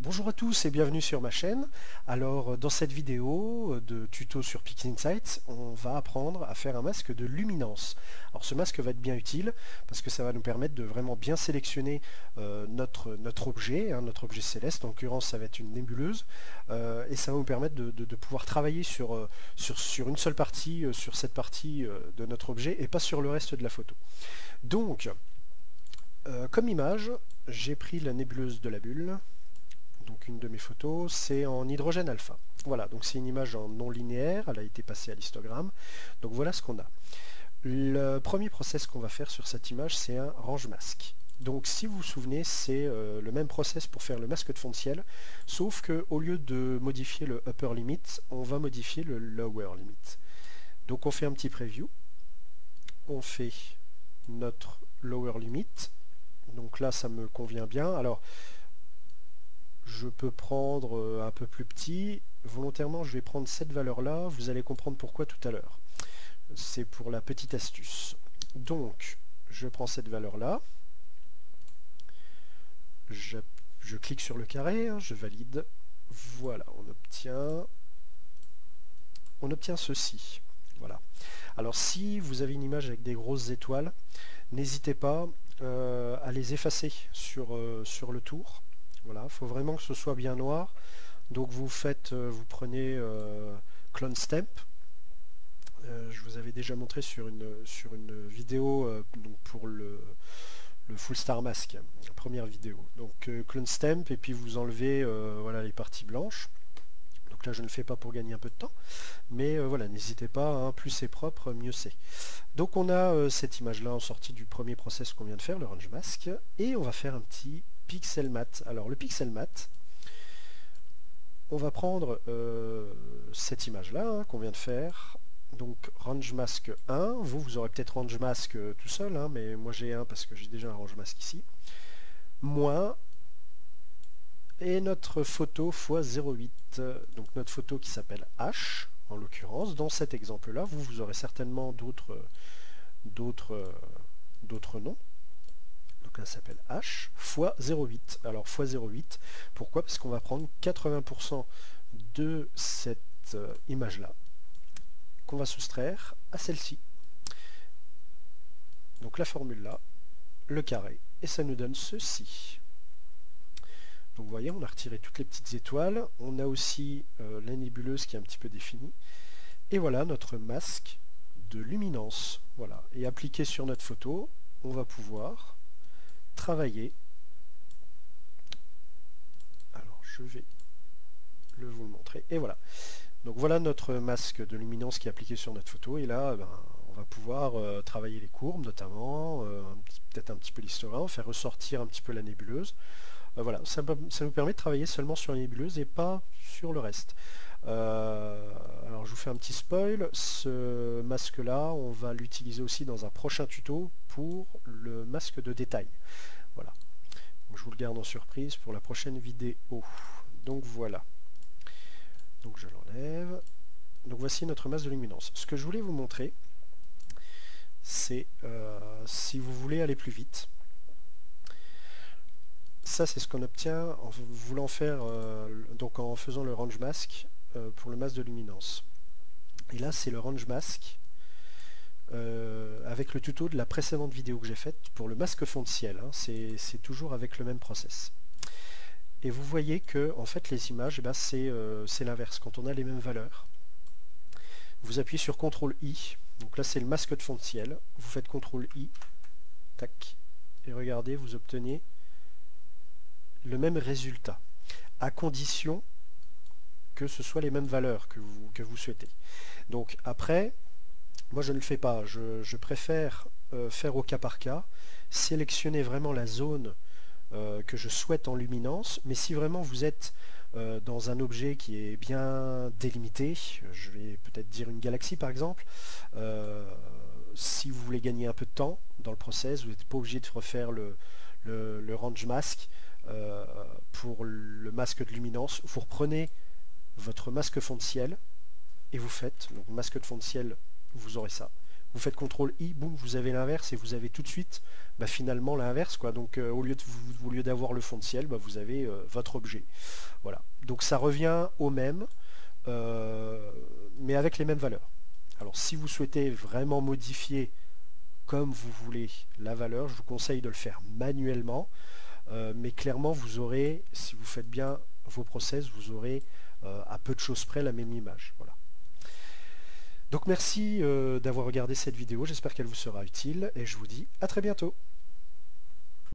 Bonjour à tous et bienvenue sur ma chaîne. Alors dans cette vidéo de tuto sur PixInsight, on va apprendre à faire un masque de luminance. Alors ce masque va être bien utile parce que ça va nous permettre de vraiment bien sélectionner notre objet, notre objet céleste. En l'occurrence ça va être une nébuleuse et ça va nous permettre de pouvoir travailler sur une seule partie, sur cette partie de notre objet et pas sur le reste de la photo. Donc comme image, j'ai pris la nébuleuse de la bulle. Donc une de mes photos, c'est en hydrogène alpha. Voilà, donc c'est une image en non linéaire, elle a été passée à l'histogramme. Donc voilà ce qu'on a. Le premier process qu'on va faire sur cette image, c'est un range masque. Donc si vous vous souvenez, c'est le même process pour faire le masque de fond de ciel, sauf qu'au lieu de modifier le upper limit, on va modifier le lower limit. Donc on fait un petit preview, on fait notre lower limit, donc là ça me convient bien. Alors je peux prendre un peu plus petit. Volontairement, je vais prendre cette valeur-là. Vous allez comprendre pourquoi tout à l'heure. C'est pour la petite astuce. Donc, je prends cette valeur-là. Je clique sur le carré, je valide. Voilà, on obtient ceci. Voilà. Alors, si vous avez une image avec des grosses étoiles, n'hésitez pas à les effacer sur le tour. Voilà, il faut vraiment que ce soit bien noir. Donc vous prenez Clone Stamp. Je vous avais déjà montré sur une vidéo donc pour le Full Star Mask, la première vidéo. Donc Clone Stamp et puis vous enlevez voilà, les parties blanches. Donc là je ne le fais pas pour gagner un peu de temps, mais voilà, n'hésitez pas, hein, plus c'est propre, mieux c'est. Donc on a cette image-là en sortie du premier process qu'on vient de faire, le Range Mask, et on va faire un petit pixel mat. Alors le pixel mat, on va prendre cette image-là hein, qu'on vient de faire, donc Range Mask 1, vous aurez peut-être Range Mask tout seul, hein, mais moi j'ai un parce que j'ai déjà un Range Mask ici, moins, et notre photo x 0,8, donc notre photo qui s'appelle H, en l'occurrence, dans cet exemple-là, vous aurez certainement d'autres noms. Donc là ça s'appelle H x 0,8. Alors x 0,8, pourquoi? Parce qu'on va prendre 80% de cette image-là, qu'on va soustraire à celle-ci. Donc la formule là, le carré, et ça nous donne ceci. Donc vous voyez, on a retiré toutes les petites étoiles, on a aussi la nébuleuse qui est un petit peu définie, et voilà notre masque de luminance. Voilà. Et appliqué sur notre photo, on va pouvoir travailler. Alors je vais vous le montrer, et voilà. Donc voilà notre masque de luminance qui est appliqué sur notre photo, et là on va pouvoir travailler les courbes notamment, peut-être un petit peu l'histogramme, faire ressortir un petit peu la nébuleuse. Voilà, ça nous permet de travailler seulement sur la nébuleuse et pas sur le reste. Alors je vous fais un petit spoil, ce masque là on va l'utiliser aussi dans un prochain tuto pour le masque de détail. Voilà, donc, je vous le garde en surprise pour la prochaine vidéo. Donc voilà, donc je l'enlève. Donc voici notre masque de luminance. Ce que je voulais vous montrer, c'est si vous voulez aller plus vite, ça c'est ce qu'on obtient en voulant faire donc en faisant le range mask pour le masque de luminance. Et là c'est le range mask avec le tuto de la précédente vidéo que j'ai faite pour le masque fond de ciel, hein. C'est toujours avec le même process. Et vous voyez que en fait les images, eh ben, c'est l'inverse. Quand on a les mêmes valeurs, vous appuyez sur CTRL I, donc là c'est le masque de fond de ciel, vous faites CTRL I, tac, et regardez, vous obtenez le même résultat, à condition que ce soit les mêmes valeurs que vous souhaitez. Donc après, moi je ne le fais pas, je préfère faire au cas par cas, sélectionner vraiment la zone que je souhaite en luminance, mais si vraiment vous êtes dans un objet qui est bien délimité, je vais peut-être dire une galaxie par exemple, si vous voulez gagner un peu de temps dans le process, vous n'êtes pas obligé de refaire le range mask. Pour le masque de luminance, vous reprenez votre masque fond de ciel et vous faites, donc masque de fond de ciel, vous aurez ça. vous faites CTRL-I, boum, vous avez l'inverse et vous avez tout de suite finalement l'inverse, quoi. Donc au lieu d'avoir le fond de ciel, vous avez votre objet. Voilà. Donc ça revient au même, mais avec les mêmes valeurs. Alors si vous souhaitez vraiment modifier comme vous voulez la valeur, je vous conseille de le faire manuellement, mais clairement vous aurez, si vous faites bien vos process, vous aurez à peu de choses près la même image. Voilà. Donc merci d'avoir regardé cette vidéo, j'espère qu'elle vous sera utile et je vous dis à très bientôt.